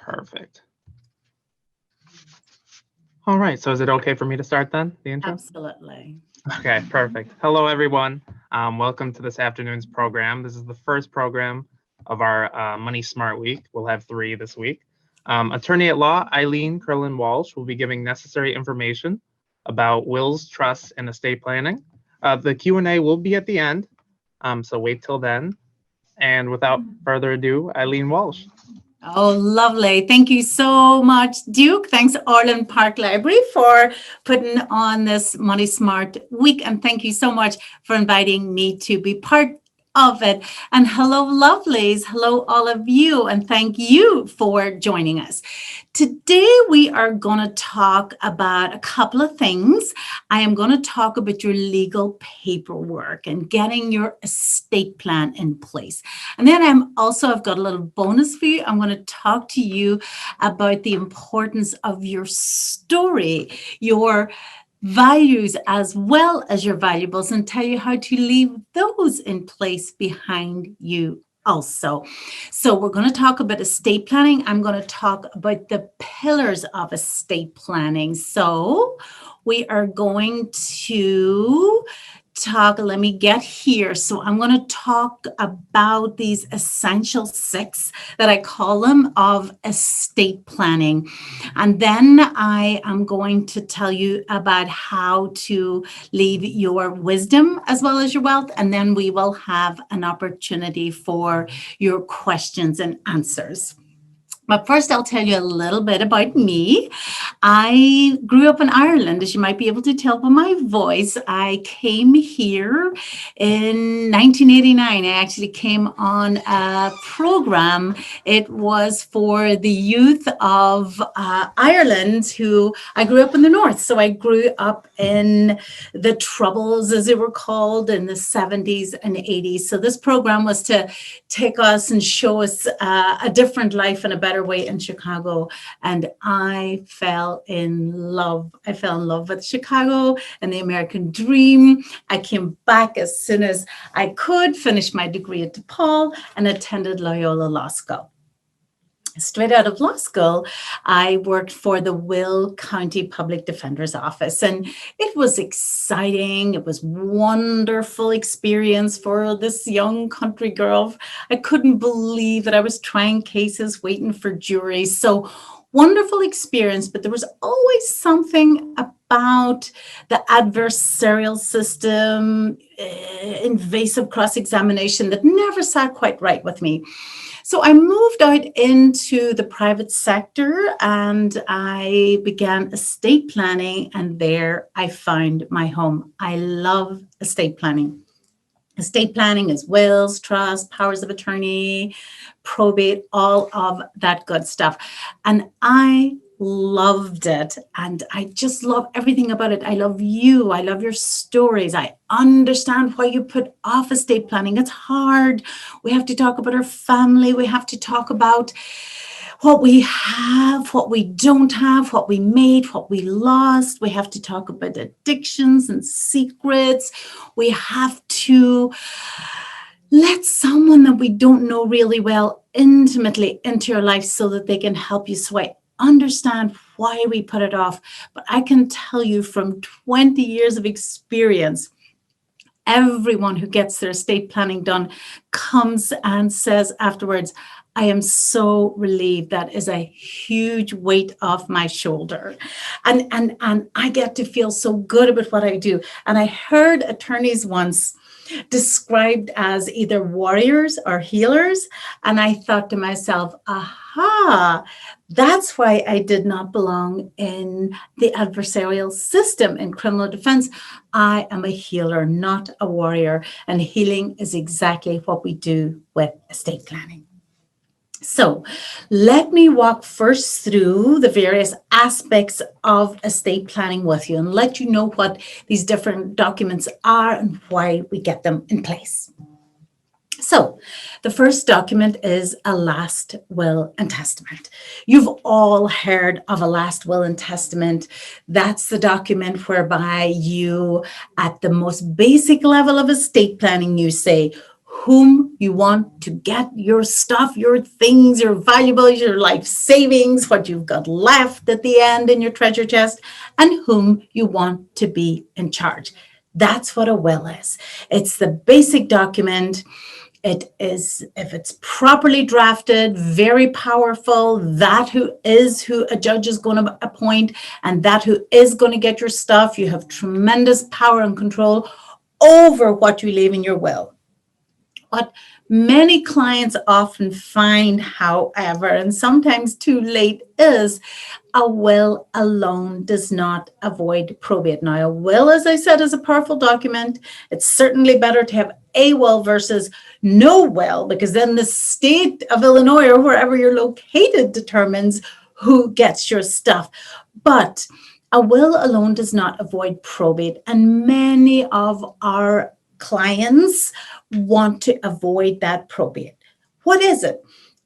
Perfect. All right, so is it okay for me to start then, the intro? Absolutely. Okay, perfect. Hello, everyone. Welcome to this afternoon's program. This is the first program of our Money Smart Week. We'll have 3 this week. Attorney at Law Eileen Kerlin Walsh will be giving necessary information about wills, trusts, and estate planning. The Q&A will be at the end, so wait till then. And without further ado, Eileen Walsh. Oh, lovely. Thank you so much, Duke. Thanks, Orland Park Library, for putting on this Money Smart Week. And thank you so much for inviting me to be part of it. And hello, lovelies. Hello, all of you. And thank you for joining us. Today, we are going to talk about a couple of things. I am going to talk about your legal paperwork and getting your estate plan in place. And then I've got a little bonus for you. I'm going to talk to you about the importance of your story, your values as well as your valuables, and tell you how to leave those in place behind you also. So we're going to talk about estate planning. I'm going to talk about the pillars of estate planning. So we are going to talk, let me get here. So I'm going to talk about these essential 6 that I call them of estate planning. And then I am going to tell you about how to leave your wisdom as well as your wealth. And then we will have an opportunity for your questions and answers. But first, I'll tell you a little bit about me. I grew up in Ireland, as you might be able to tell by my voice. I came here in 1989. I actually came on a program. It was for the youth of Ireland I grew up in the north. So I grew up in the Troubles, as they were called, in the 70s and 80s. So this program was to take us and show us a different life and a better way in Chicago, and I fell in love. I fell in love with Chicago and the American dream. I came back as soon as I could, finished my degree at DePaul, and attended Loyola Law School. Straight out of law school, I worked for the Will County Public Defender's Office, and it was exciting. It was wonderful experience for this young country girl. I couldn't believe that I was trying cases, waiting for juries. So wonderful experience, but there was always something about the adversarial system, invasive cross-examination that never sat quite right with me. So I moved out into the private sector and I began estate planning, and there I found my home. I love estate planning. Estate planning is wills, trust, powers of attorney, probate, all of that good stuff. And I loved it. And I just love everything about it. I love you. I love your stories. I understand why you put off estate planning. It's hard. We have to talk about our family. We have to talk about what we have, what we don't have, what we made, what we lost. We have to talk about addictions and secrets. We have to let someone that we don't know really well intimately into your life so that they can help you. So I understand why we put it off. But I can tell you from 20 years of experience, everyone who gets their estate planning done comes and says afterwards, I am so relieved. That is a huge weight off my shoulder. And I get to feel so good about what I do. And I heard attorneys once described as either warriors or healers. And I thought to myself, aha, that's why I did not belong in the adversarial system in criminal defense. I am a healer, not a warrior. And healing is exactly what we do with estate planning. So let me walk first through the various aspects of estate planning with you and let you know what these different documents are and why we get them in place. So the first document is a last will and testament. You've all heard of a last will and testament. That's the document whereby you, at the most basic level of estate planning, you say, whom you want to get your stuff, your things, your valuables, your life savings, what you've got left at the end in your treasure chest, and whom you want to be in charge. That's what a will is. It's the basic document. It is, if it's properly drafted, very powerful. That who a judge is going to appoint, and that who is going to get your stuff. You have tremendous power and control over what you leave in your will. What many clients often find, however, and sometimes too late, is a will alone does not avoid probate. Now, a will, as I said, is a powerful document. It's certainly better to have a will versus no will, because then the state of Illinois or wherever you're located determines who gets your stuff. But a will alone does not avoid probate, and many of our clients want to avoid that probate. What is it?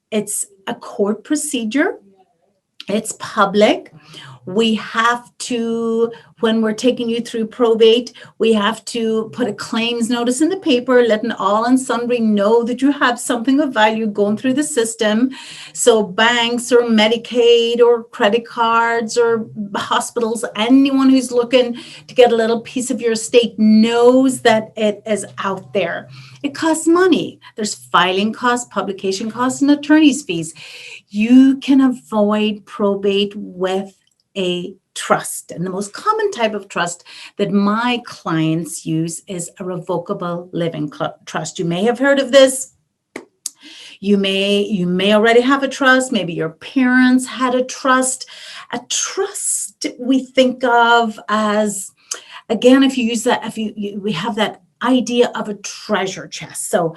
It's a court procedure. It's public. We have to, when we're taking you through probate, we have to put a claims notice in the paper, letting all and sundry know that you have something of value going through the system. So banks or Medicaid or credit cards or hospitals, anyone who's looking to get a little piece of your estate knows that it is out there. It costs money. There's filing costs, publication costs, and attorney's fees. You can avoid probate with a trust. And the most common type of trust that my clients use is a revocable living trust. You may have heard of this. You may already have a trust. Maybe your parents had a trust. A trust we think of as, again, if you use that, we have that idea of a treasure chest. So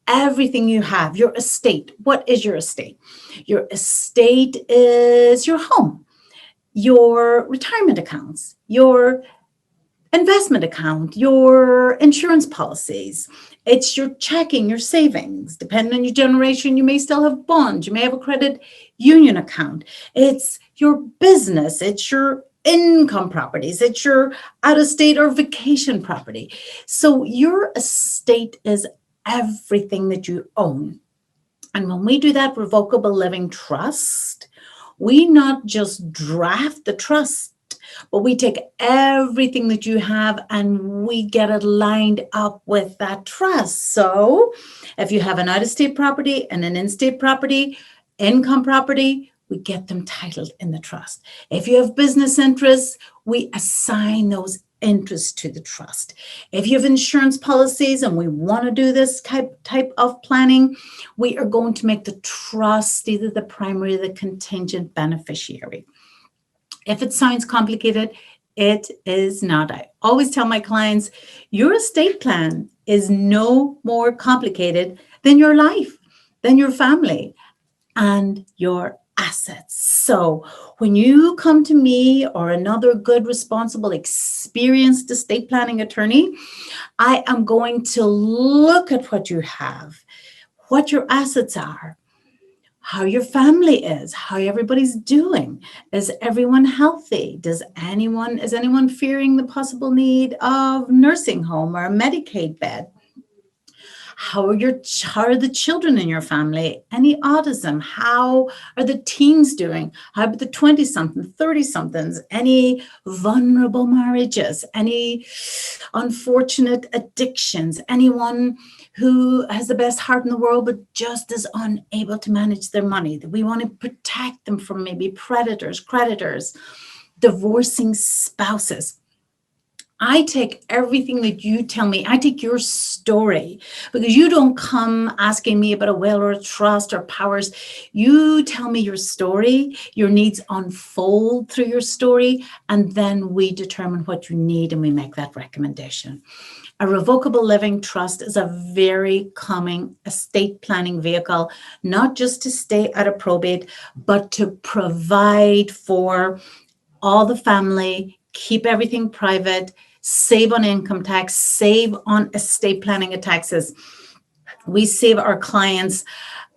everything you have, your estate. What is your estate? Your estate is your home, your retirement accounts, your investment account, your insurance policies. It's your checking, your savings. Depending on your generation, you may still have bonds. You may have a credit union account. It's your business. It's your income properties. It's your out-of-state or vacation property. So your estate is everything that you own. And when we do that revocable living trust, we not just draft the trust, but we take everything that you have and we get it lined up with that trust. So if you have an out-of-state property and an in-state property, income property, we get them titled in the trust. If you have business interests, we assign those interests to the trust. If you have insurance policies and we want to do this type of planning, we are going to make the trust either the primary or the contingent beneficiary. If it sounds complicated, it is not. I always tell my clients, your estate plan is no more complicated than your life, than your family, and your assets. So when you come to me or another good, responsible, experienced estate planning attorney, I am going to look at what you have, what your assets are, how your family is, how everybody's doing. Is everyone healthy? Is anyone fearing the possible need of nursing home or a Medicaid bed? How are the children in your family? Any autism? How are the teens doing? How about the 20-somethings, 30-somethings? Any vulnerable marriages? Any unfortunate addictions? Anyone who has the best heart in the world but just is unable to manage their money? That we want to protect them from maybe predators, creditors, divorcing spouses. I take everything that you tell me. I take your story, because you don't come asking me about a will or a trust or powers. You tell me your story, your needs unfold through your story, and then we determine what you need and we make that recommendation. A revocable living trust is a very common estate planning vehicle, not just to stay out of probate, but to provide for all the family, keep everything private, save on income tax, save on estate planning and taxes. We save our clients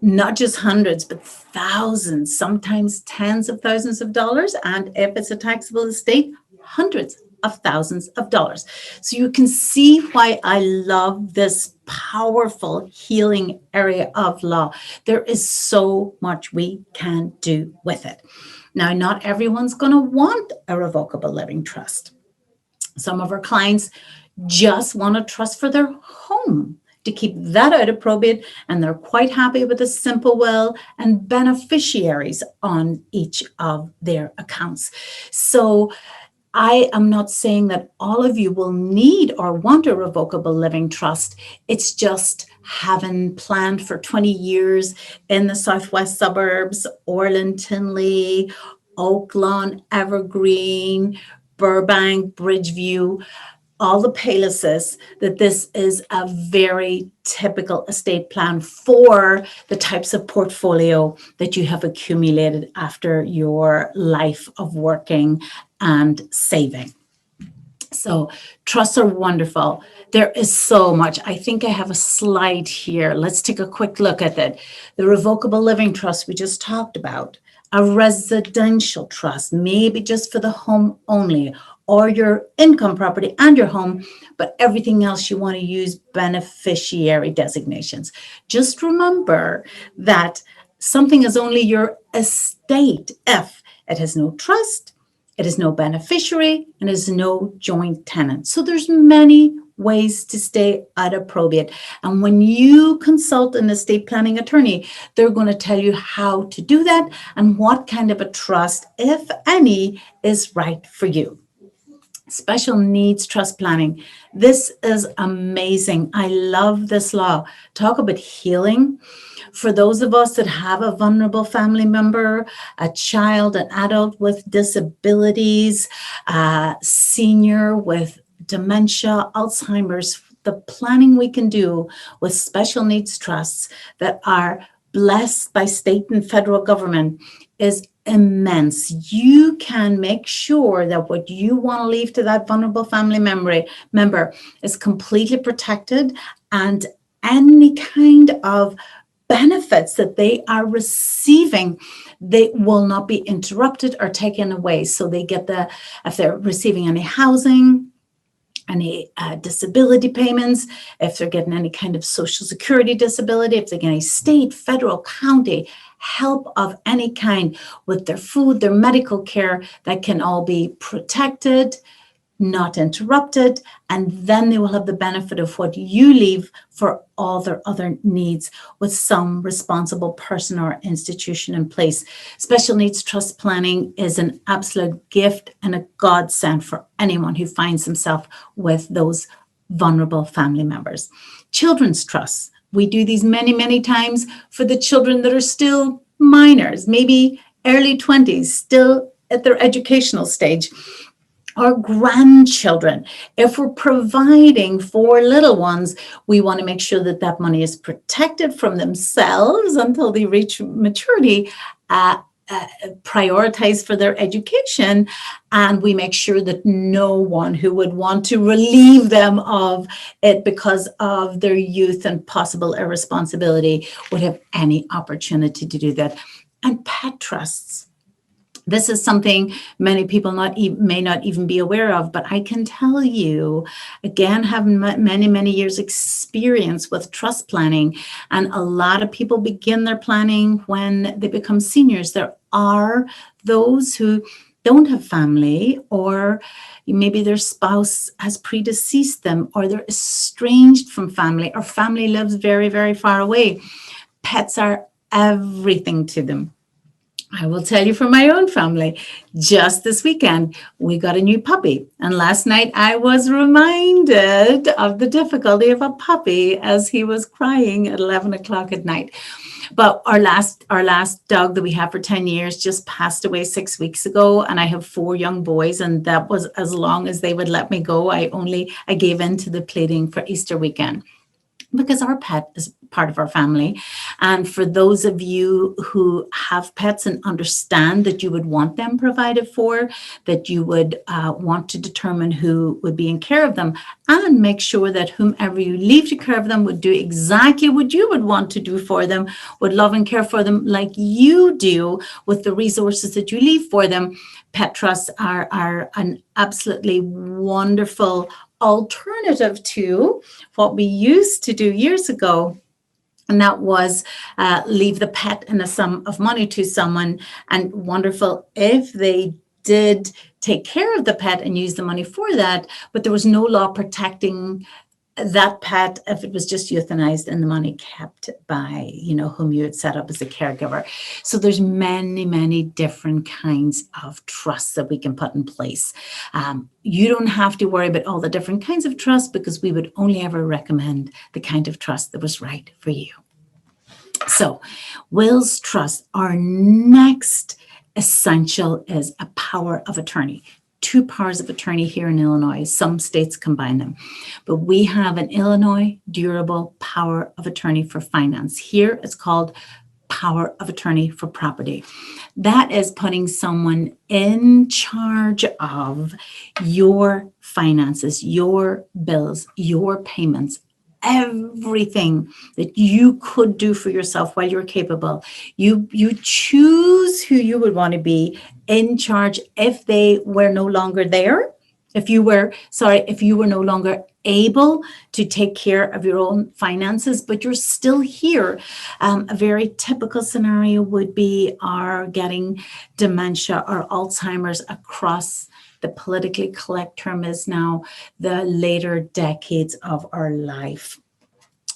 not just hundreds, but thousands, sometimes tens of thousands of dollars. And if it's a taxable estate, hundreds of thousands of dollars. So you can see why I love this powerful healing area of law. There is so much we can do with it. Now, not everyone's going to want a revocable living trust. Some of our clients just want a trust for their home to keep that out of probate, and they're quite happy with a simple will and beneficiaries on each of their accounts. So I am not saying that all of you will need or want a revocable living trust. It's just having planned for 20 years in the southwest suburbs, Orland, Tinley, Oaklawn, Evergreen, Burbank, Bridgeview, all the places, that this is a very typical estate plan for the types of portfolio that you have accumulated after your life of working and saving. So trusts are wonderful. There is so much. I think I have a slide here. Let's take a quick look at it. The revocable living trust we just talked about, a residential trust, maybe just for the home only, or your income property and your home, but everything else you want to use beneficiary designations. Just remember that something is only your estate if it has no trust, it has no beneficiary, and is no joint tenant. So there's many ways to stay out of probate. And when you consult an estate planning attorney, they're going to tell you how to do that and what kind of a trust, if any, is right for you. Special needs trust planning. This is amazing. I love this law. Talk about healing. For those of us that have a vulnerable family member, a child, an adult with disabilities, a senior with dementia, Alzheimer's, the planning we can do with special needs trusts that are blessed by state and federal government is immense. You can make sure that what you want to leave to that vulnerable family member is completely protected, and any kind of benefits that they are receiving, they will not be interrupted or taken away. So they get if they're receiving any housing, any disability payments, if they're getting any kind of social security disability, if they're getting state, federal, county help of any kind with their food, their medical care, that can all be protected, not interrupted, and then they will have the benefit of what you leave for all their other needs with some responsible person or institution in place. Special needs trust planning is an absolute gift and a godsend for anyone who finds himself with those vulnerable family members. Children's trusts. We do these many, many times for the children that are still minors, maybe early 20s, still at their educational stage. Our grandchildren, if we're providing for little ones, we want to make sure that that money is protected from themselves until they reach maturity, prioritize for their education, and we make sure that no one who would want to relieve them of it because of their youth and possible irresponsibility would have any opportunity to do that. And pet trusts. This is something many people may not even be aware of, but I can tell you, again, having many, many years experience with trust planning, and a lot of people begin their planning when they become seniors. There are those who don't have family, or maybe their spouse has predeceased them, or they're estranged from family, or family lives very, very far away. Pets are everything to them. I will tell you from my own family, just this weekend, we got a new puppy. And last night I was reminded of the difficulty of a puppy as he was crying at 11 o'clock at night. But our last dog that we have for 10 years just passed away 6 weeks ago. And I have 4 young boys, and that was as long as they would let me go. I gave in to the pleading for Easter weekend. because our pet is part of our family. And for those of you who have pets and understand that you would want them provided for, that you would want to determine who would be in care of them, and make sure that whomever you leave to care of them would do exactly what you would want to do for them, would love and care for them like you do with the resources that you leave for them. Pet trusts are an absolutely wonderful alternative to what we used to do years ago, and that was leave the pet in a sum of money to someone, and wonderful if they did take care of the pet and use the money for that, but there was no law protecting that pet if it was just euthanized and the money kept by, whom you had set up as a caregiver. So there's many different kinds of trusts that we can put in place. You don't have to worry about all the different kinds of trusts, because we would only ever recommend the kind of trust that was right for you. So wills, trust, our next essential is a power of attorney. 2 powers of attorney here in Illinois. Some states combine them, but we have an Illinois durable power of attorney for finance. Here it's called power of attorney for property. That is putting someone in charge of your finances, your bills, your payments, everything that you could do for yourself while you're capable. You choose who you would want to be in charge if they were no longer there. If you were no longer able to take care of your own finances, but you're still here. A very typical scenario would be our getting dementia or Alzheimer's across the politically correct term is now the later decades of our life.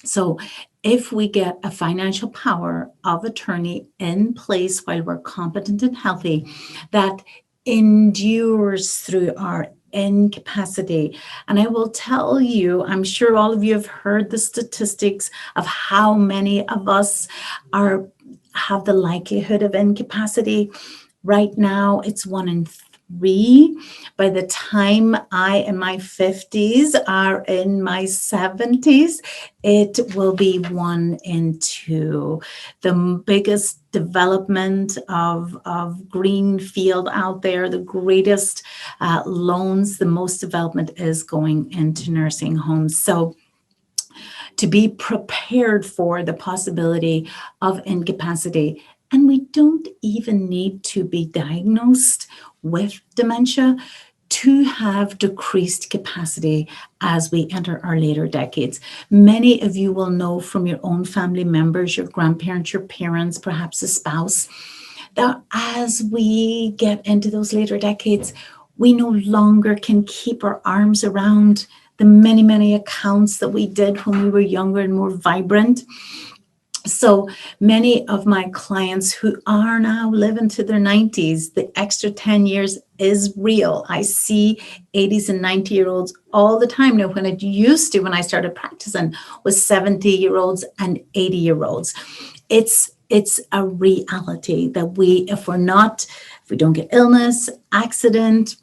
So if we get a financial power of attorney in place while we're competent and healthy, that endures through our incapacity. And I will tell you, I'm sure all of you have heard the statistics of how many of us have the likelihood of incapacity. Right now, it's 1 in 3. By the time I in my 50s are in my 70s, it will be 1 in 2. The biggest development of green field out there, the greatest loans, the most development is going into nursing homes. So to be prepared for the possibility of incapacity, and we don't even need to be diagnosed with dementia to have decreased capacity as we enter our later decades. Many of you will know from your own family members, your grandparents, your parents, perhaps a spouse, that as we get into those later decades, we no longer can keep our arms around the many accounts that we did when we were younger and more vibrant. So many of my clients who are now living to their 90s, the extra 10 years is real. I see 80s and 90-year-olds all the time now, when it used to, when I started practicing, was 70-year-olds and 80-year-olds. It's a reality that if we don't get illness, accident,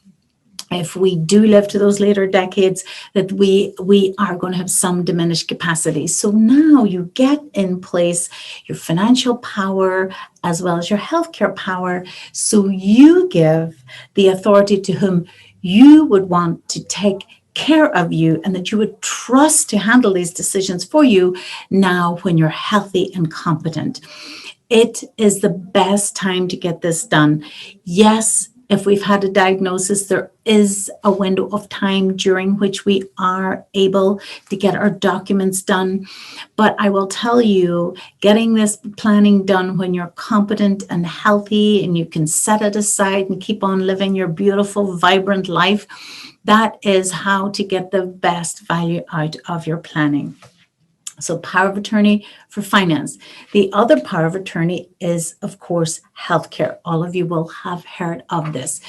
if we do live to those later decades, that we are going to have some diminished capacity. So now you get in place your financial power as well as your healthcare power. So you give the authority to whom you would want to take care of you and that you would trust to handle these decisions for you now when you're healthy and competent. It is the best time to get this done. Yes, if we've had a diagnosis, there is a window of time during which we are able to get our documents done. But I will tell you, getting this planning done when you're competent and healthy and you can set it aside and keep on living your beautiful, vibrant life, that is how to get the best value out of your planning. So power of attorney for finance. The other power of attorney is, of course, healthcare. All of you will have heard of this.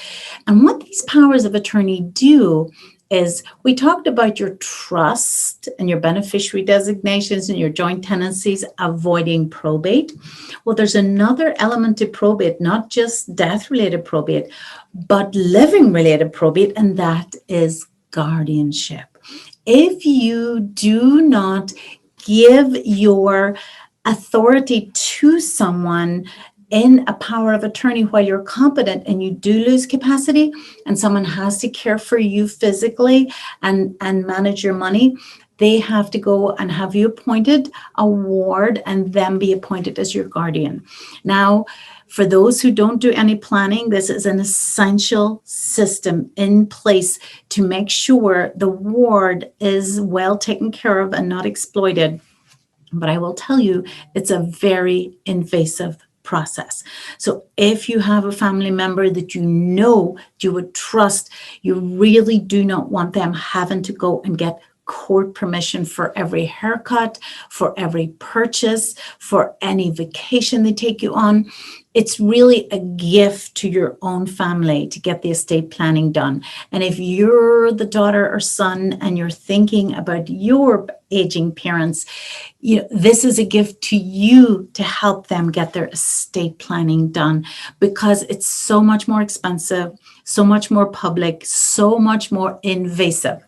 And what these powers of attorney do is, we talked about your trust and your beneficiary designations and your joint tenancies, avoiding probate. Well, there's another element to probate, not just death-related probate, but living-related probate, and that is guardianship. If you do not give your authority to someone in a power of attorney while you're competent and you do lose capacity and someone has to care for you physically and manage your money, they have to go and have you appointed a ward and then be appointed as your guardian. Now, for those who don't do any planning, this is an essential system in place to make sure the ward is well taken care of and not exploited. But I will tell you, it's a very invasive process. So if you have a family member that you would trust, you really do not want them having to go and get court permission for every haircut, for every purchase, for any vacation they take you on. It's really a gift to your own family to get the estate planning done. And if you're the daughter or son and you're thinking about your aging parents, this is a gift to you to help them get their estate planning done, because it's so much more expensive, so much more public, so much more invasive.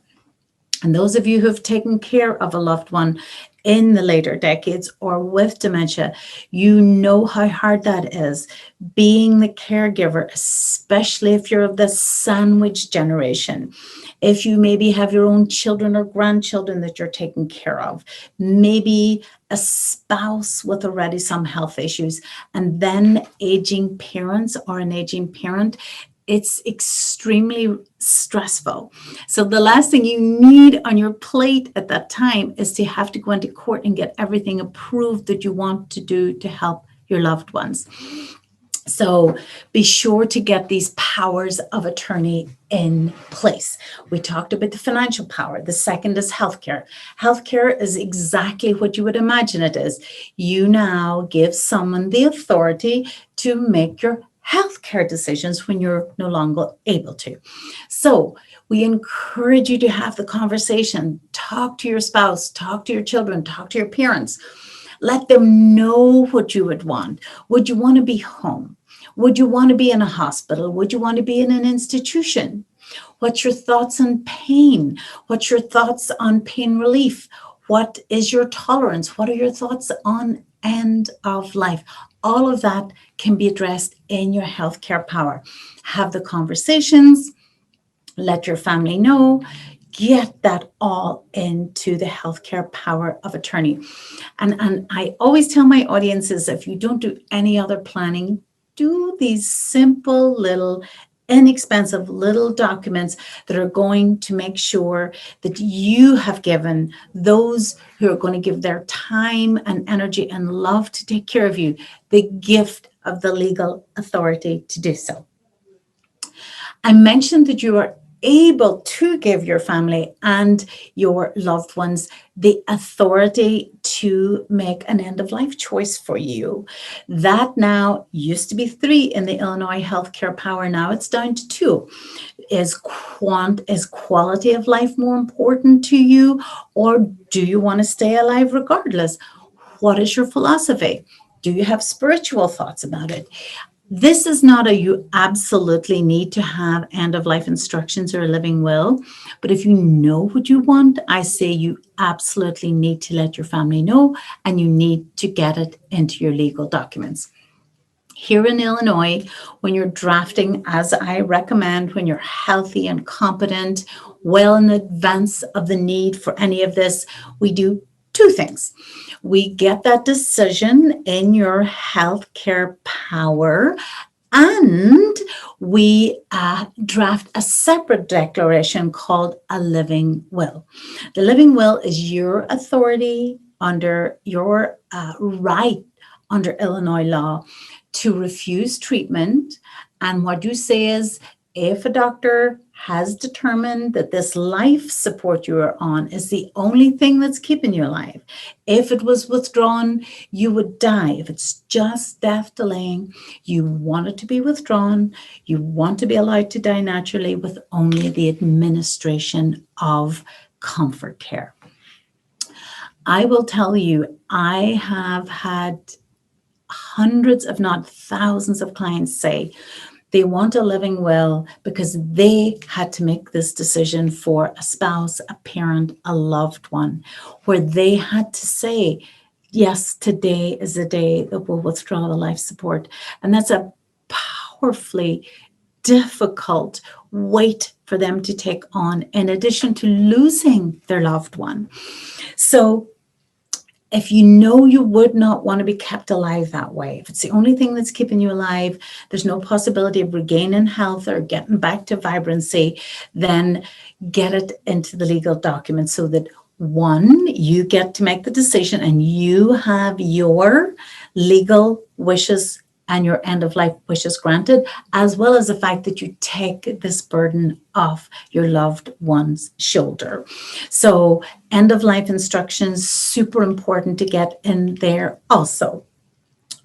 And those of you who have taken care of a loved one in the later decades or with dementia, you know how hard that is, being the caregiver, especially if you're of the sandwich generation. If you maybe have your own children or grandchildren that you're taking care of, maybe a spouse with already some health issues, and then aging parents or an aging parent, it's extremely stressful. So the last thing you need on your plate at that time is to have to go into court and get everything approved that you want to do to help your loved ones. So be sure to get these powers of attorney in place. We talked about the financial power. The second is healthcare. Healthcare is exactly what you would imagine it is. You now give someone the authority to make your healthcare decisions when you're no longer able to. So we encourage you to have the conversation. Talk to your spouse, talk to your children, talk to your parents. Let them know what you would want. Would you want to be home? Would you want to be in a hospital? Would you want to be in an institution? What's your thoughts on pain? What's your thoughts on pain relief? What is your tolerance? What are your thoughts on end of life? All of that can be addressed in your healthcare power. Have the conversations, let your family know, get that all into the healthcare power of attorney. And I always tell my audiences, if you don't do any other planning, do these simple little inexpensive little documents that are going to make sure that you have given those who are going to give their time and energy and love to take care of you the gift of the legal authority to do so. I mentioned that you are able to give your family and your loved ones the authority to make an end-of-life choice for you. That now used to be 3 in the Illinois healthcare power. Now it's down to 2. Is quality of life more important to you, or do you want to stay alive regardless? What is your philosophy? Do you have spiritual thoughts about it? This is not you absolutely need to have end-of-life instructions or a living will, but if you know what you want, I say you absolutely need to let your family know, and you need to get it into your legal documents. Here in Illinois, when you're drafting, as I recommend, when you're healthy and competent, well in advance of the need for any of this, we do 2 things. We get that decision in your healthcare power, and we draft a separate declaration called a living will. The living will is your authority under your right under Illinois law to refuse treatment. And what you say is, if a doctor has determined that this life support you are on is the only thing that's keeping you alive, if it was withdrawn, you would die. If it's just death delaying, you want it to be withdrawn. You want to be allowed to die naturally with only the administration of comfort care. I will tell you, I have had hundreds, if not thousands, of clients say They want a living will because they had to make this decision for a spouse, a parent, a loved one, where they had to say, yes, today is the day that we'll withdraw the life support. And that's a powerfully difficult weight for them to take on, in addition to losing their loved one. So if you know you would not want to be kept alive that way, if it's the only thing that's keeping you alive, there's no possibility of regaining health or getting back to vibrancy, then get it into the legal document so that, one, you get to make the decision and you have your legal wishes and your end of life wishes granted, as well as the fact that you take this burden off your loved one's shoulder. So end of life instructions, super important to get in there also.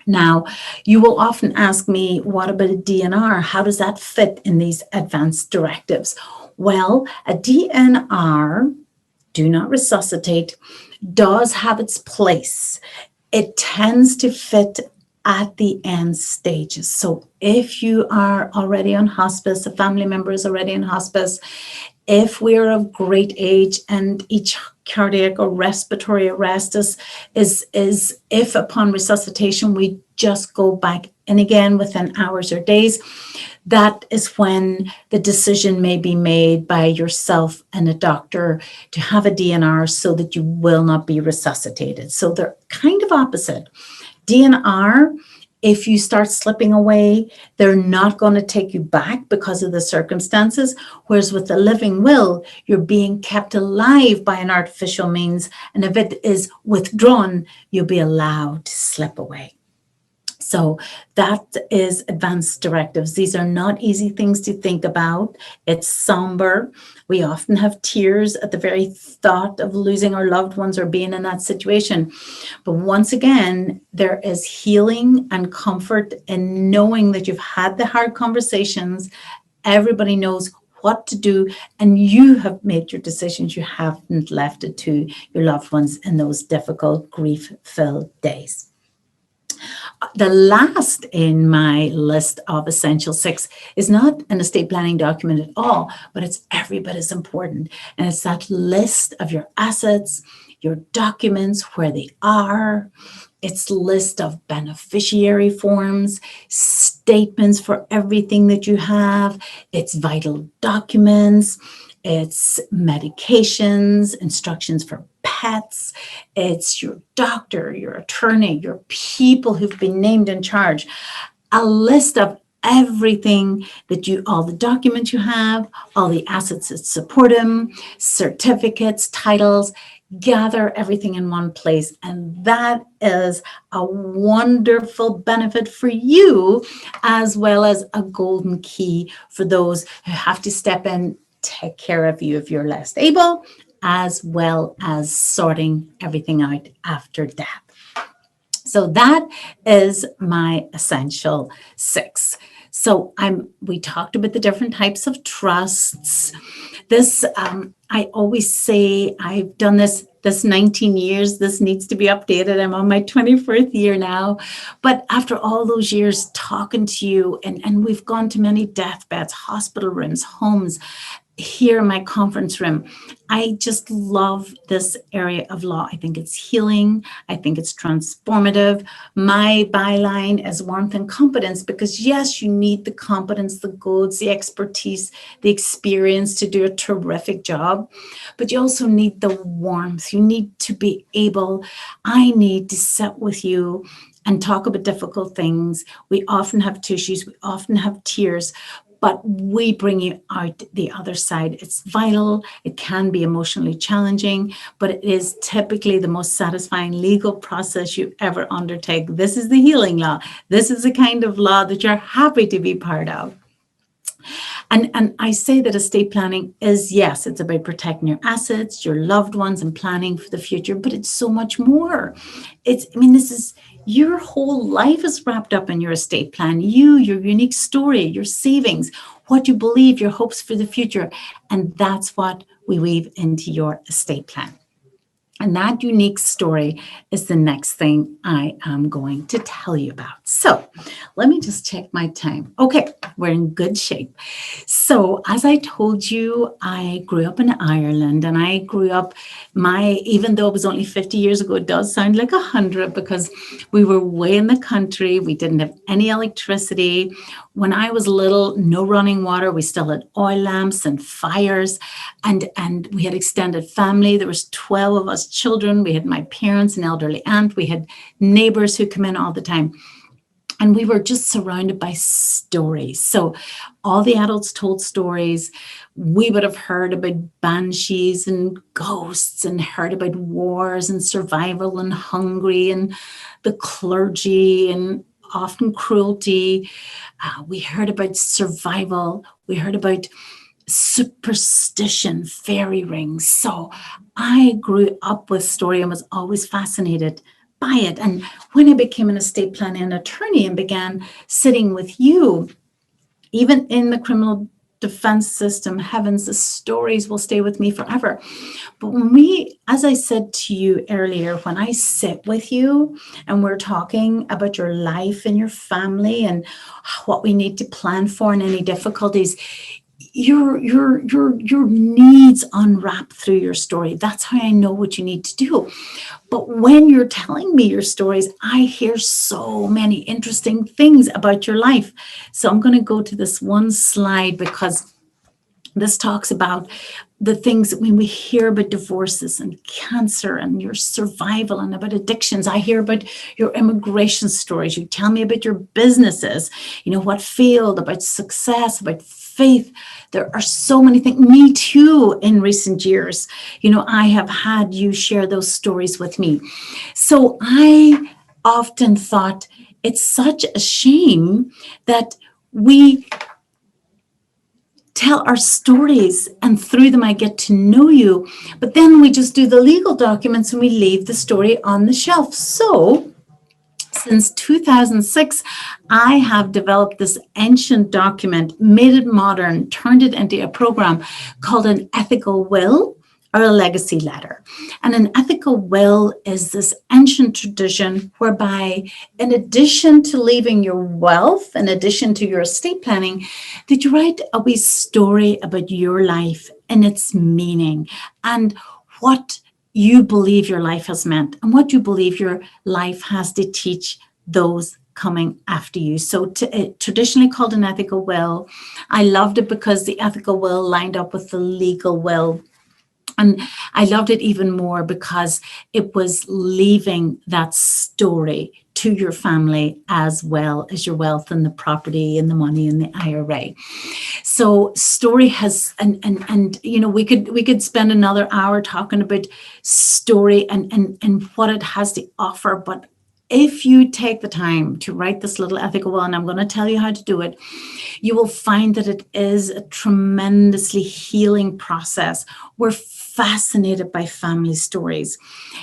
Now, you will often ask me, what about a DNR? How does that fit in these advanced directives? Well, a DNR, do not resuscitate, does have its place. It tends to fit at the end stages. So if you are already on hospice, a family member is already in hospice, if we're of great age and each cardiac or respiratory arrest is if upon resuscitation we just go back in again within hours or days, that is when the decision may be made by yourself and a doctor to have a DNR so that you will not be resuscitated. So they're kind of opposite. DNR, if you start slipping away, they're not going to take you back because of the circumstances. Whereas with the living will, you're being kept alive by an artificial means. And if it is withdrawn, you'll be allowed to slip away. So that is advanced directives. These are not easy things to think about. It's somber. We often have tears at the very thought of losing our loved ones or being in that situation. But once again, there is healing and comfort in knowing that you've had the hard conversations. Everybody knows what to do, and you have made your decisions. You haven't left it to your loved ones in those difficult, grief-filled days. The last in my list of Essential 6 is not an estate planning document at all, but it's every bit as important. And it's that list of your assets, your documents, where they are. It's a list of beneficiary forms, statements for everything that you have. It's vital documents. It's medications, instructions for pets. It's your doctor, your attorney, your people who've been named in charge. A list of everything that all the documents you have, all the assets that support them, certificates, titles. Gather everything in one place. And that is a wonderful benefit for you, as well as a golden key for those who have to step in, take care of you if you're less able, as well as sorting everything out after death. So that is my Essential 6. So we talked about the different types of trusts. This, I always say, I've done this 19 years. This needs to be updated. I'm on my 21st year now. But after all those years talking to you, and we've gone to many deathbeds, hospital rooms, homes, here in my conference room, I just love this area of law. I think it's healing. I think it's transformative. My byline is warmth and competence, because yes, you need the competence, the goods, the expertise, the experience to do a terrific job, but you also need the warmth. You need to be able, I need to sit with you and talk about difficult things. We often have tissues, we often have tears, but we bring you out the other side. It's vital. It can be emotionally challenging, but it is typically the most satisfying legal process you ever undertake. This is the healing law. This is the kind of law that you're happy to be part of. And I say that estate planning is, yes, it's about protecting your assets, your loved ones, and planning for the future, but it's so much more. This is your whole life is wrapped up in your estate plan. Your unique story, your savings, what you believe, your hopes for the future. And that's what we weave into your estate plan. And that unique story is the next thing I am going to tell you about. So let me just check my time. Okay, we're in good shape. So as I told you, I grew up in Ireland, and I grew up even though it was only 50 years ago, it does sound like 100 because we were way in the country. We didn't have any electricity. When I was little, no running water. We still had oil lamps and fires, and we had extended family. There was 12 of us children. We had my parents, an elderly aunt. We had neighbors who come in all the time. And we were just surrounded by stories. So all the adults told stories. We would have heard about banshees and ghosts, and heard about wars and survival and hungry and the clergy and often cruelty. We heard about survival. We heard about superstition, fairy rings. So I grew up with story and was always fascinated by it. And when I became an estate planning attorney and began sitting with you, even in the criminal defense system, heavens, the stories will stay with me forever. But as I said to you earlier, when I sit with you and we're talking about your life and your family and what we need to plan for and any difficulties, your needs unwrap through your story. That's how I know what you need to do. But when you're telling me your stories, I hear so many interesting things about your life. So I'm going to go to this one slide because this talks about the things that when we hear about divorces and cancer and your survival and about addictions, I hear about your immigration stories. You tell me about your businesses, what field, about success, about faith. There are so many things. Me too, in recent years, I have had you share those stories with me. So I often thought it's such a shame that we tell our stories and through them I get to know you, but then we just do the legal documents and we leave the story on the shelf. So since 2006, I have developed this ancient document, made it modern, turned it into a program called an ethical will or a legacy letter. And an ethical will is this ancient tradition whereby, in addition to leaving your wealth, in addition to your estate planning, that you write a wee story about your life and its meaning and what you believe your life has meant and what you believe your life has to teach those coming after you. So traditionally called an ethical will. I loved it because the ethical will lined up with the legal will. And I loved it even more because it was leaving that story to your family as well as your wealth and the property and the money and the IRA. So story has, and we could spend another hour talking about story and what it has to offer. But if you take the time to write this little ethical will, and I'm going to tell you how to do it, you will find that it is a tremendously healing process. We're fascinated by family stories.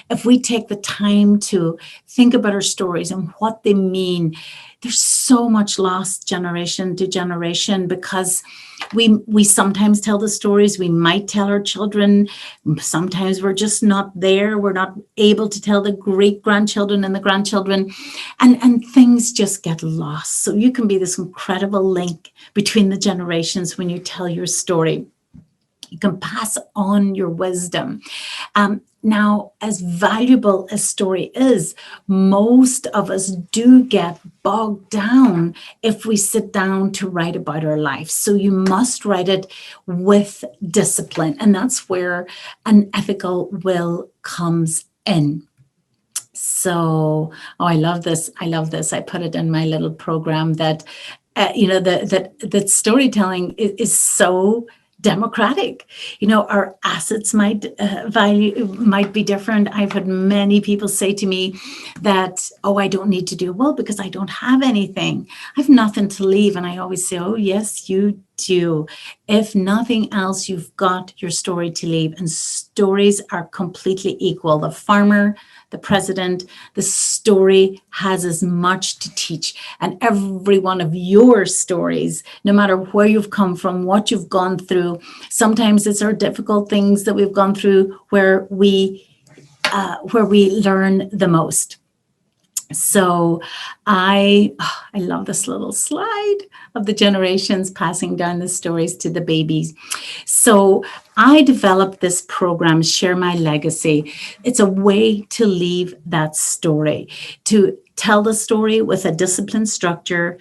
If we take the time to think about our stories and what they mean, there's so much lost generation to generation because we sometimes tell the stories. We might tell our children. Sometimes we're just not there. We're not able to tell the great-grandchildren and the grandchildren, and things just get lost. So you can be this incredible link between the generations when you tell your story. You can pass on your wisdom. Now, as valuable as story is, most of us do get bogged down if we sit down to write about our life. So you must write it with discipline. And that's where an ethical will comes in. So, I love this. I love this. I put it in my little program that, that storytelling is so democratic. Our assets might be different. I've had many people say to me that, I don't need to do well because I don't have anything. I have nothing to leave. And I always say, yes, you do. If nothing else, you've got your story to leave. And stories are completely equal. The farmer, the president, the story has as much to teach. And every one of your stories, no matter where you've come from, what you've gone through, sometimes it's our difficult things that we've gone through where we where we learn the most. So I love this little slide of the generations passing down the stories to the babies. So I developed this program, Share My Legacy. It's a way to leave that story, to tell the story with a disciplined structure,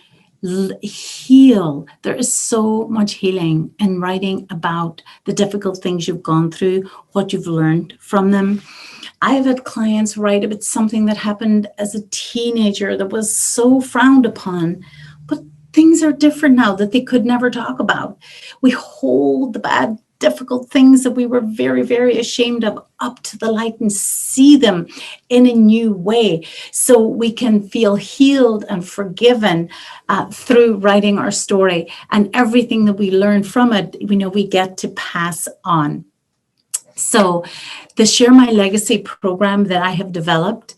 heal. There is so much healing in writing about the difficult things you've gone through, what you've learned from them. I've had clients write about something that happened as a teenager that was so frowned upon, but things are different now that they could never talk about. We hold the bad, difficult things that we were very, very ashamed of up to the light and see them in a new way, so we can feel healed and forgiven through writing our story. And everything that we learn from it, we get to pass on. So the Share My Legacy program that I have developed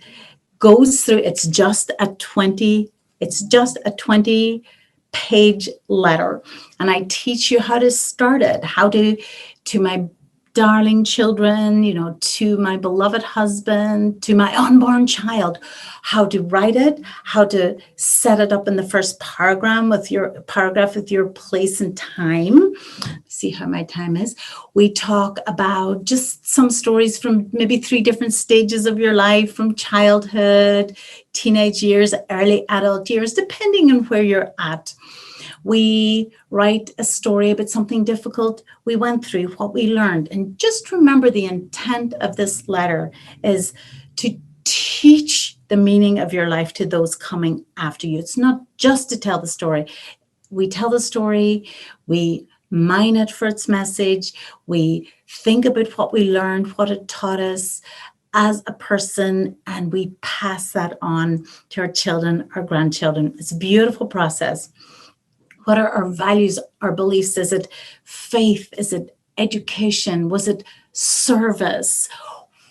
goes through, it's just a 20-page letter. And I teach you how to start it, how to my darling children, to my beloved husband, to my unborn child, how to write it, how to set it up in the first paragraph with your place and time. See how my time is. We talk about just some stories from maybe 3 different stages of your life, from childhood, teenage years, early adult years, depending on where you're at. We write a story about something difficult we went through, what we learned. And just remember, the intent of this letter is to teach the meaning of your life to those coming after you. It's not just to tell the story. We tell the story, we mine it for its message, we think about what we learned, what it taught us as a person, and we pass that on to our children, our grandchildren. It's a beautiful process. What are our values, our beliefs? Is it faith? Is it education? Was it service?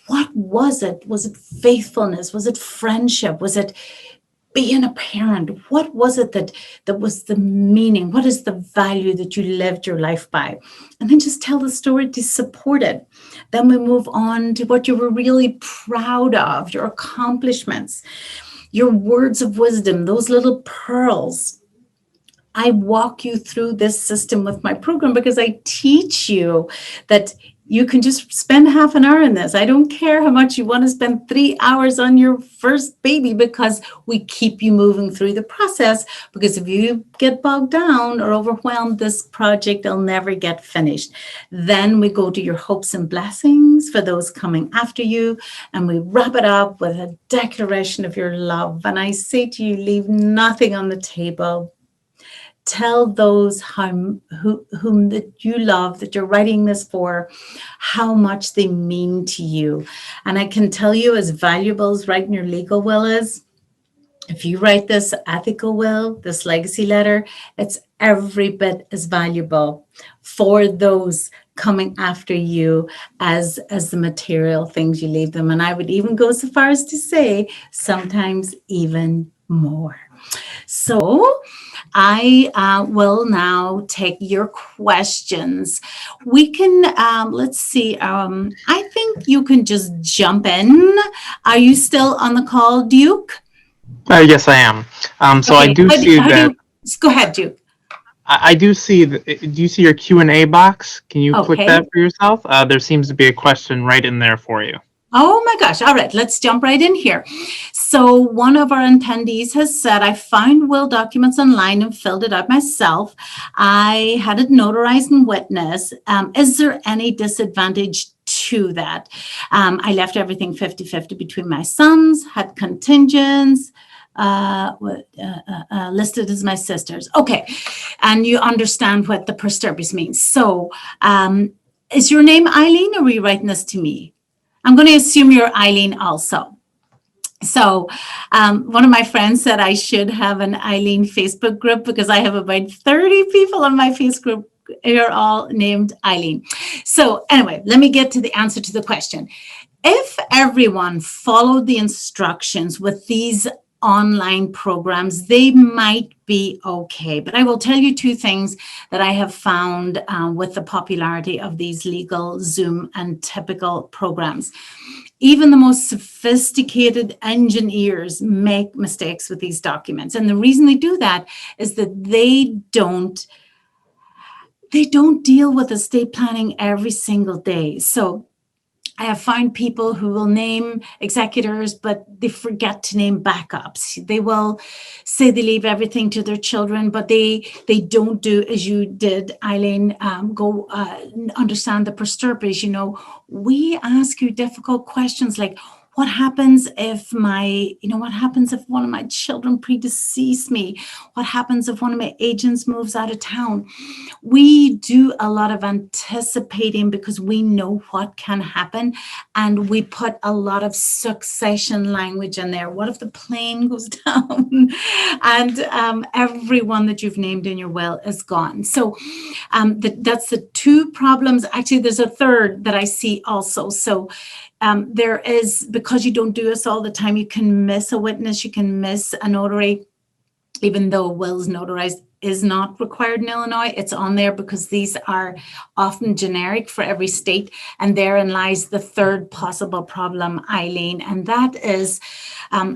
What was it? Was it faithfulness? Was it friendship? Was it being a parent? What was it that was the meaning? What is the value that you lived your life by? And then just tell the story to support it. Then we move on to what you were really proud of, your accomplishments, your words of wisdom, those little pearls. I walk you through this system with my program because I teach you that you can just spend half an hour in this. I don't care how much you want to spend 3 hours on your first baby, because we keep you moving through the process. Because if you get bogged down or overwhelmed, this project will never get finished. Then we go to your hopes and blessings for those coming after you, and we wrap it up with a declaration of your love. And I say to you, leave nothing on the table. Tell those whom that you love, that you're writing this for, how much they mean to you. And I can tell you, as valuable as writing your legal will is, if you write this ethical will, this legacy letter, it's every bit as valuable for those coming after you as the material things you leave them. And I would even go so far as to say, sometimes even more. So I will now take your questions. We can, let's see, I think you can just jump in. Are you still on the call, Duke? Yes, I am. So okay. I do see that. Go ahead, Duke. I do see. Do you see your Q&A box? Can you click that for yourself? There seems to be a question right in there for you. Oh my gosh. All right, let's jump right in here. So one of our attendees has said, I found will documents online and filled it out myself. I had it notarized and witnessed. Is there any disadvantage to that? I left everything 50-50 between my sons, had contingents, listed as my sisters. Okay, and you understand what the persturbance means. So is your name Eileen, or were you writing this to me? I'm going to assume you're Eileen also. So one of my friends said I should have an Eileen Facebook group, because I have about 30 people on my Facebook group who are all named Eileen. So anyway, let me get to the answer to the question. If everyone followed the instructions with these online programs, they might be okay. But I will tell you 2 things that I have found with the popularity of these legal Zoom and typical programs. even the most sophisticated engineers make mistakes with these documents. And the reason they do that is that they don't deal with estate planning every single day. So I have found people who will name executors, but they forget to name backups. They will say they leave everything to their children, but they don't do, as you did, Eileen, understand the persterpes. We ask you difficult questions like, what happens if what happens if one of my children predecease me? What happens if one of my agents moves out of town? We do a lot of anticipating because we know what can happen. And we put a lot of succession language in there. What if the plane goes down and everyone that you've named in your will is gone? So that's the two problems. Actually, there's a third that I see also. So there is, because you don't do this all the time, you can miss a witness, you can miss a notary, even though wills notarized is not required in Illinois. It's on there because these are often generic for every state. And therein lies the third possible problem, Eileen. And that is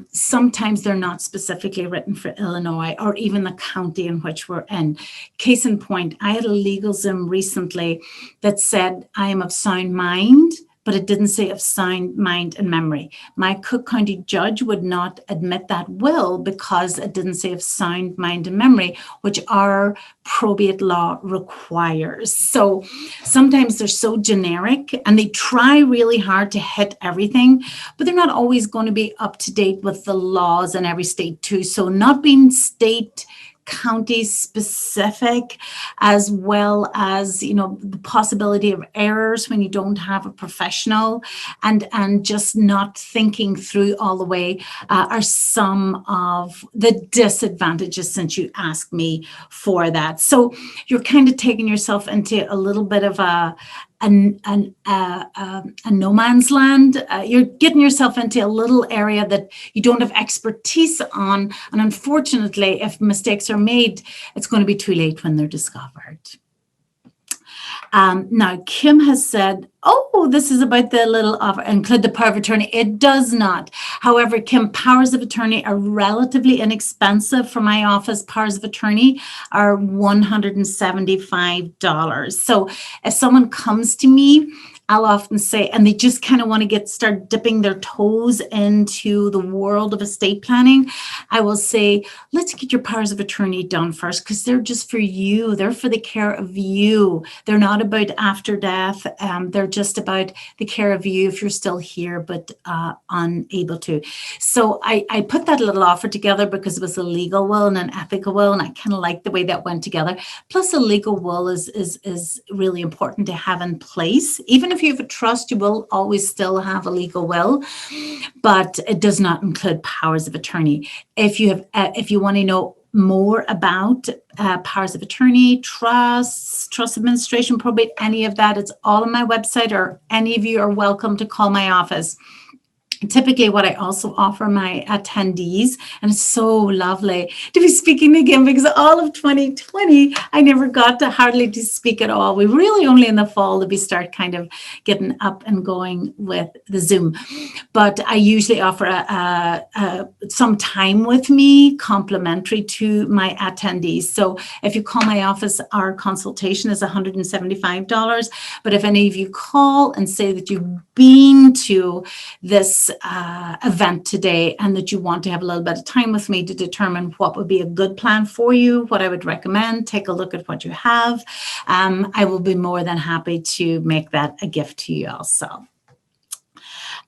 sometimes they're not specifically written for Illinois or even the county in which we're in. Case in point, I had a LegalZoom recently that said, I am of sound mind, but it didn't say of sound mind and memory. My Cook County judge would not admit that will because it didn't say of sound mind and memory, which our probate law requires. So sometimes they're so generic and they try really hard to hit everything, but they're not always going to be up to date with the laws in every state too. So not being state county specific, as well as the possibility of errors when you don't have a professional, and just not thinking through all the way are some of the disadvantages, since you asked me for that. So you're kind of taking yourself into a little bit of a no man's land. You're getting yourself into a little area that you don't have expertise on. And unfortunately, if mistakes are made, it's going to be too late when they're discovered. Now, Kim has said, oh, this is about the little offer, include the power of attorney. It does not. However, Kim, powers of attorney are relatively inexpensive for my office. Powers of attorney are $175. So if someone comes to me, I'll often say, and they just kind of want to start dipping their toes into the world of estate planning, I will say, let's get your powers of attorney done first, because they're just for you. They're for the care of you. They're not about after death. They're just about the care of you if you're still here, but unable to. So I put that little offer together because it was a legal will and an ethical will, and I kind of like the way that went together. Plus, a legal will is really important to have in place. Even if you have a trust, you will always still have a legal will, but it does not include powers of attorney. If you want to know more about powers of attorney, trusts, trust administration, probate, any of that, it's all on my website, or any of you are welcome to call my office. Typically, what I also offer my attendees, and it's so lovely to be speaking again, because all of 2020, I never got hardly to speak at all. We really only in the fall that we start kind of getting up and going with the Zoom. But I usually offer some time with me complimentary to my attendees. So if you call my office, our consultation is $175. But if any of you call and say that you've been to this event today and that you want to have a little bit of time with me to determine what would be a good plan for you, what I would recommend, take a look at what you have, I will be more than happy to make that a gift to you also.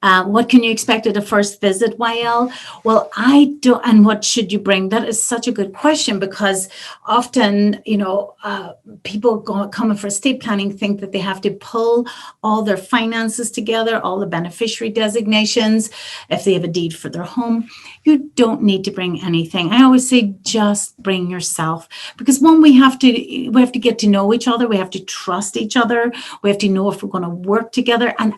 What can you expect at a first visit, YL? Well, I don't, and what should you bring? That is such a good question, because often, people coming for estate planning think that they have to pull all their finances together, all the beneficiary designations, if they have a deed for their home. You don't need to bring anything. I always say just bring yourself, because one, we have to get to know each other. We have to trust each other. We have to know if we're going to work together. And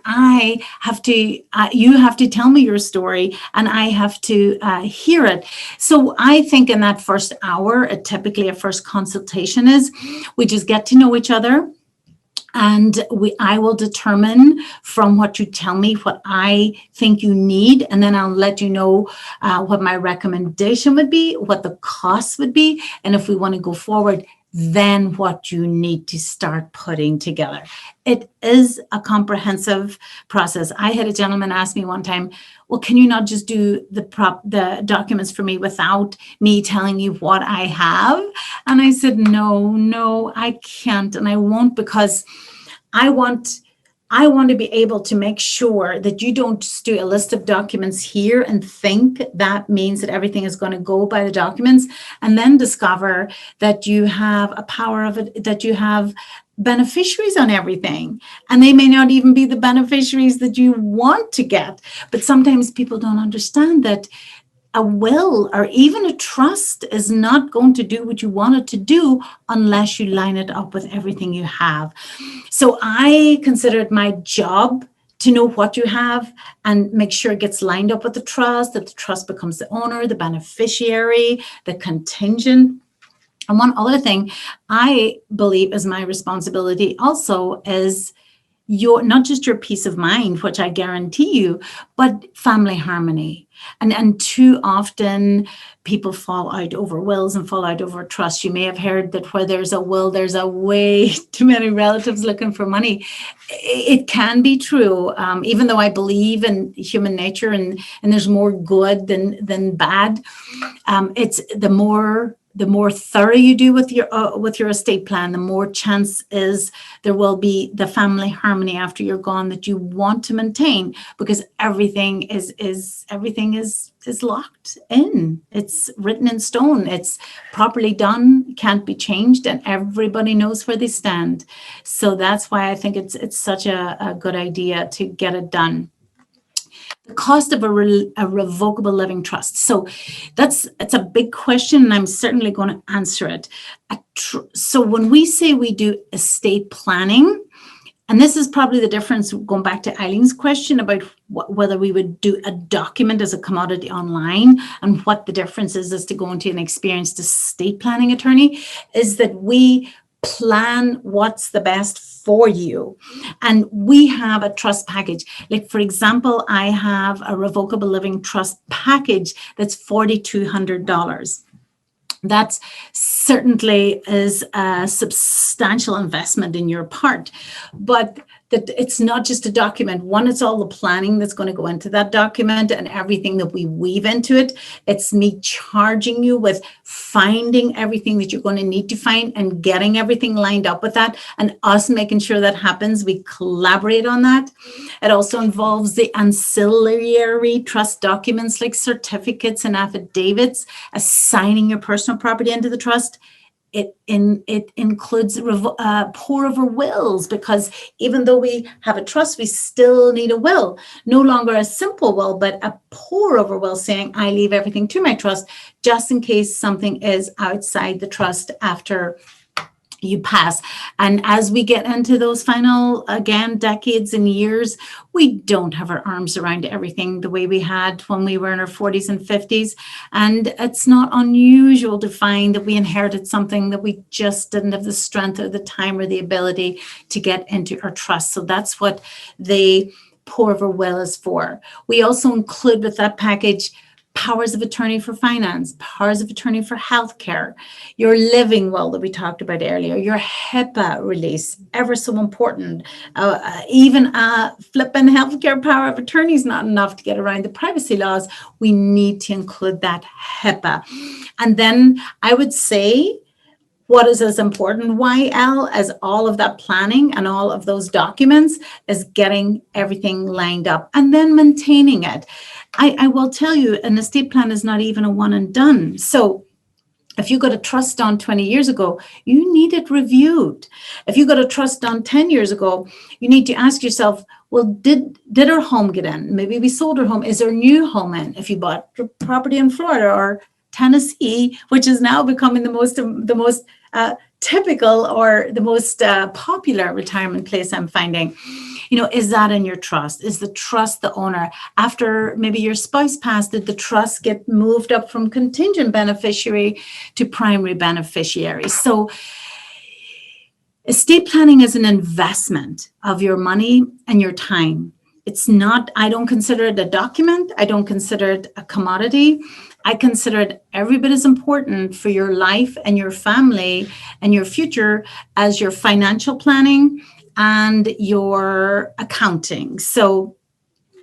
you have to tell me your story, and I have to hear it. So I think in that first hour, typically a first consultation is, we just get to know each other. And I will determine from what you tell me what I think you need, and then I'll let you know what my recommendation would be, what the cost would be, and if we want to go forward, then what you need to start putting together. It is a comprehensive process. I had a gentleman ask me one time, well, can you not just do the documents for me without me telling you what I have? And I said, no, I can't, and I won't, because I want to be able to make sure that you don't just do a list of documents here and think that means that everything is going to go by the documents, and then discover that you have a power of it, that you have beneficiaries on everything, and they may not even be the beneficiaries that you want to get. But sometimes people don't understand that a will or even a trust is not going to do what you want it to do unless you line it up with everything you have. So I consider it my job to know what you have and make sure it gets lined up with the trust, that the trust becomes the owner, the beneficiary, the contingent. And one other thing I believe is my responsibility also is not just your peace of mind, which I guarantee you, but family harmony. And too often people fall out over wills and fall out over trust. You may have heard that where there's a will, there's a way too many relatives looking for money. It can be true, even though I believe in human nature and there's more good than bad. It's the more thorough you do with your estate plan, the more chance is there will be the family harmony after you're gone that you want to maintain, because everything is locked in. It's written in stone. It's properly done, can't be changed, and everybody knows where they stand. So that's why I think it's such a good idea to get it done. The cost of a revocable living trust. So it's a big question, and I'm certainly going to answer it. So when we say we do estate planning, and this is probably the difference, going back to Eileen's question about whether we would do a document as a commodity online, and what the difference is as to going to an experienced estate planning attorney, is that we plan what's the best for you. And we have a trust package. Like, for example, I have a revocable living trust package that's $4,200. That certainly is a substantial investment in your part, but that it's not just a document. One, it's all the planning that's going to go into that document and everything that we weave into it. It's me charging you with finding everything that you're going to need to find and getting everything lined up with that, and us making sure that happens. We collaborate on that. It also involves the ancillary trust documents like certificates and affidavits, assigning your personal property into the trust. It includes pour over wills, because even though we have a trust, we still need a will. No longer a simple will, but a pour over will saying, I leave everything to my trust just in case something is outside the trust after you pass. And as we get into those final, again, decades and years, we don't have our arms around everything the way we had when we were in our 40s and 50s. And it's not unusual to find that we inherited something that we just didn't have the strength or the time or the ability to get into our trust. So that's what the pour over will is for. We also include with that package powers of attorney for finance, powers of attorney for healthcare, your living will that we talked about earlier, your HIPAA release, ever so important. Even a flipping healthcare power of attorney is not enough to get around the privacy laws. We need to include that HIPAA. And then I would say, what is as important, YL, as all of that planning and all of those documents, is getting everything lined up and then maintaining it. I will tell you, an estate plan is not even a one and done. So if you got a trust done 20 years ago, you need it reviewed. If you got a trust done 10 years ago, you need to ask yourself, well, did our home get in? Maybe we sold our home. Is there a new home in? If you bought property in Florida or Tennessee, which is now becoming the most typical or the most popular retirement place, I'm finding, is that in your trust? Is the trust the owner? After maybe your spouse passed, did the trust get moved up from contingent beneficiary to primary beneficiary? So Estate planning is an investment of your money and your time. It's not, I don't consider it a document. I don't consider it a commodity. I consider it every bit as important for your life and your family and your future as your financial planning and your accounting. So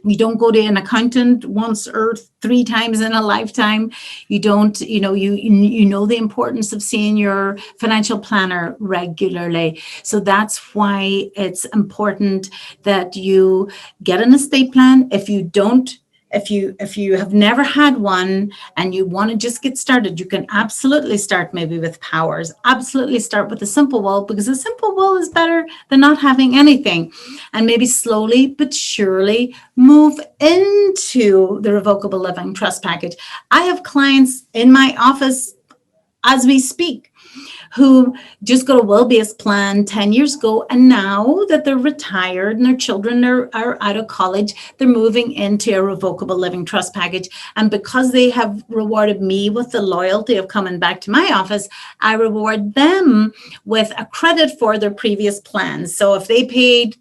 you don't go to an accountant once or 3 times in a lifetime. You don't, you know the importance of seeing your financial planner regularly. So that's why it's important that you get an estate plan. If you don't, if you have never had one and you want to just get started, you can absolutely start maybe with powers. Absolutely start with a simple will, because a simple will is better than not having anything. And maybe slowly but surely move into the revocable living trust package. I have clients in my office as we speak who just got a will-based plan 10 years ago. And now that they're retired and their children are out of college, they're moving into a revocable living trust package. And because they have rewarded me with the loyalty of coming back to my office, I reward them with a credit for their previous plans. So if they paid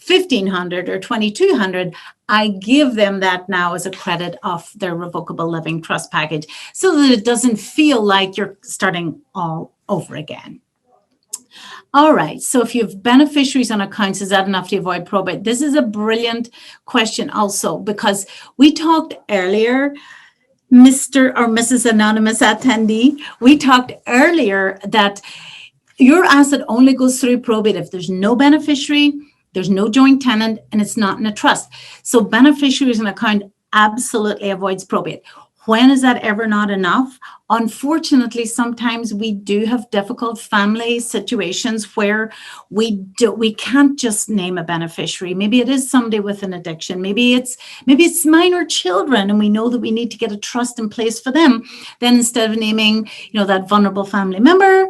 $1,500 or $2,200, I give them that now as a credit off their revocable living trust package so that it doesn't feel like you're starting all over again. All right, so if you have beneficiaries on accounts, is that enough to avoid probate? This is a brilliant question also, because we talked earlier, Mr. or Mrs. Anonymous attendee, we talked earlier that your asset only goes through probate if there's no beneficiary, there's no joint tenant, and it's not in a trust. So beneficiaries in account absolutely avoids probate. When is that ever not enough? Unfortunately, sometimes we do have difficult family situations where we can't just name a beneficiary. Maybe it is somebody with an addiction. Maybe it's minor children, and we know that we need to get a trust in place for them. Then instead of naming, that vulnerable family member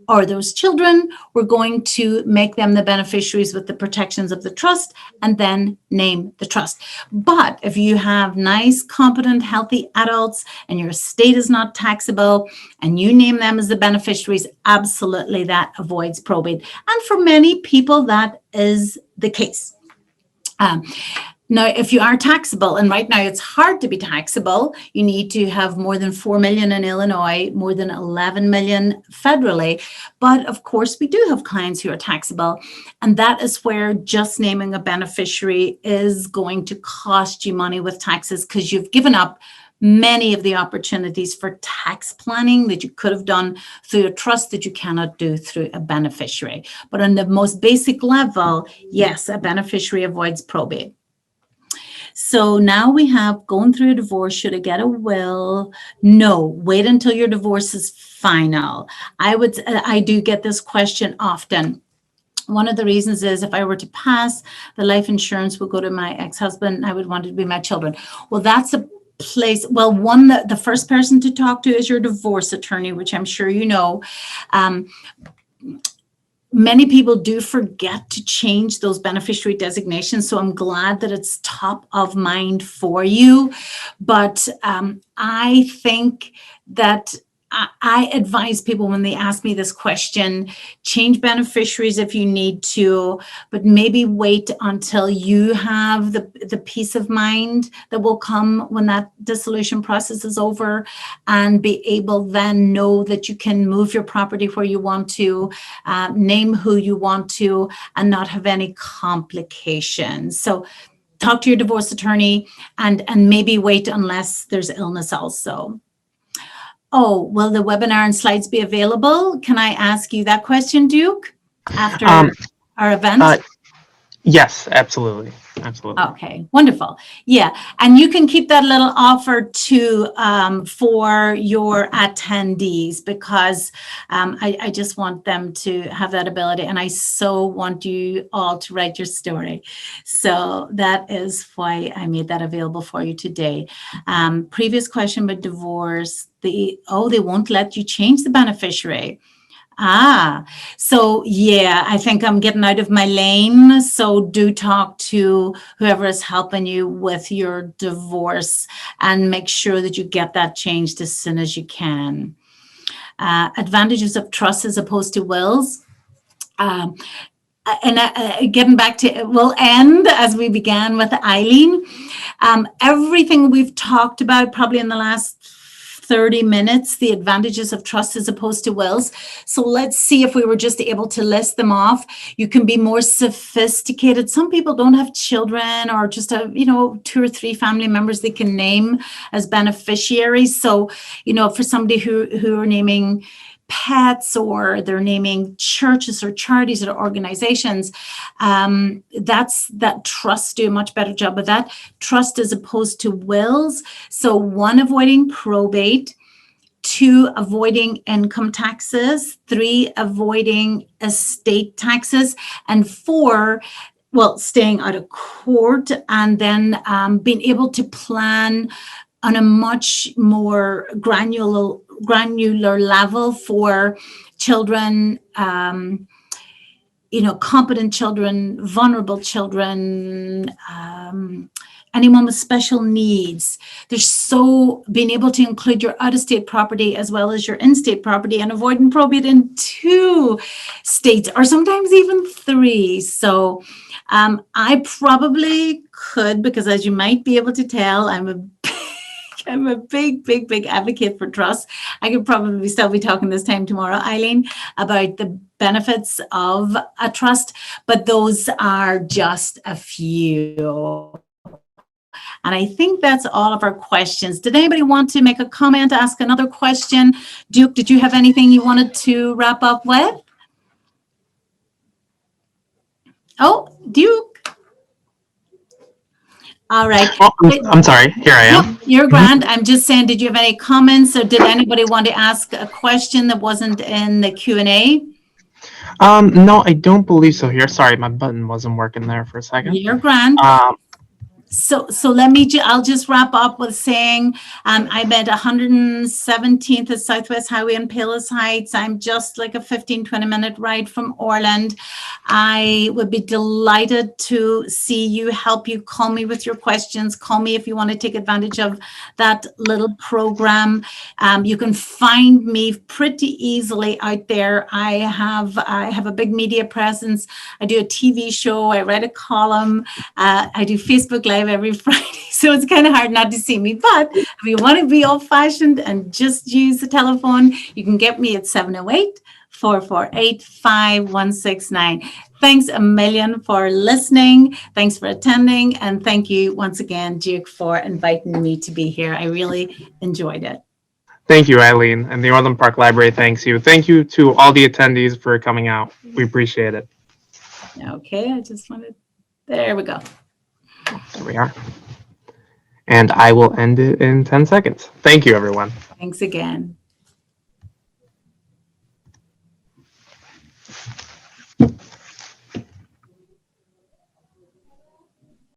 or those children, we're going to make them the beneficiaries with the protections of the trust and then name the trust. But if you have nice, competent, healthy adults and your estate is not taxable and you name them as the beneficiaries, absolutely that avoids probate. And for many people, that is the case. Now, if you are taxable, and right now it's hard to be taxable, you need to have more than 4 million in Illinois, more than 11 million federally. But of course, we do have clients who are taxable. And that is where just naming a beneficiary is going to cost you money with taxes, because you've given up many of the opportunities for tax planning that you could have done through a trust that you cannot do through a beneficiary. But on the most basic level, yes, a beneficiary avoids probate. So now we have going through a divorce. Should I get a will? No, wait until your divorce is final. I do get this question often. One of the reasons is if I were to pass, the life insurance would go to my ex-husband and I would want it to be my children. Well, that's a place. Well, the first person to talk to is your divorce attorney, which I'm sure you know. Many people do forget to change those beneficiary designations, so I'm glad that it's top of mind for you. But I think that I advise people when they ask me this question, change beneficiaries if you need to, but maybe wait until you have the peace of mind that will come when that dissolution process is over, and be able then know that you can move your property where you want to, name who you want to, and not have any complications. So talk to your divorce attorney and maybe wait unless there's illness also. Oh, will the webinar and slides be available? Can I ask you that question, Duke, after our event? Yes, absolutely. Absolutely. Okay, wonderful. Yeah, and you can keep that little offer too for your attendees, because I just want them to have that ability, and I so want you all to write your story. So that is why I made that available for you today. Previous question about divorce, they won't let you change the beneficiary. So yeah, I think I'm getting out of my lane. So do talk to whoever is helping you with your divorce and make sure that you get that changed as soon as you can. Advantages of trust as opposed to wills. Um, and getting back to, we'll end as we began with Eileen. Everything we've talked about probably in the last 30 minutes, the advantages of trust as opposed to wills. So let's see if we were just able to list them off. You can be more sophisticated. Some people don't have children or just have, 2 or 3 family members they can name as beneficiaries. So, for somebody who are naming pets or they're naming churches or charities or organizations, that trusts do a much better job of that. Trust as opposed to wills. So 1, avoiding probate, 2, avoiding income taxes, 3, avoiding estate taxes, and 4, staying out of court, and then being able to plan on a much more granular level for children, competent children, vulnerable children, anyone with special needs. Being able to include your out-of-state property as well as your in-state property, and avoiding probate in 2 states or sometimes even 3. So I probably could, because as you might be able to tell, I'm a big advocate for trust. I could probably still be talking this time tomorrow, Eileen, about the benefits of a trust, but those are just a few. And I think that's all of our questions. Did anybody want to make a comment, ask another question? Duke, did you have anything you wanted to wrap up with? Oh, Duke. All right. Oh, I'm sorry. Here I am. Yep, you're grand. I'm just saying, did you have any comments, or did anybody want to ask a question that wasn't in the Q&A? No, I don't believe so here. Sorry, my button wasn't working there for a second. You're grand. So I'll just wrap up with saying I'm at 117th at Southwest Highway in Palos Heights. I'm just like a 15-20 minute ride from Orland. I would be delighted to see you, help you. Call me with your questions. Call me if you want to take advantage of that little program. You can find me pretty easily out there. I have a big media presence. I do a TV show. I write a column. I do Facebook Live every Friday, so it's kind of hard not to see me. But if you want to be old-fashioned and just use the telephone, you can get me at 708-448-5169. Thanks a million for listening. Thanks for attending. And thank you once again, Duke, for inviting me to be here. I really enjoyed it. Thank you, Eileen. And the Orland Park Library thanks you. Thank you to all the attendees for coming out. We appreciate it. Okay, there we go. There we are. And I will end it in 10 seconds. Thank you, everyone. Thanks again.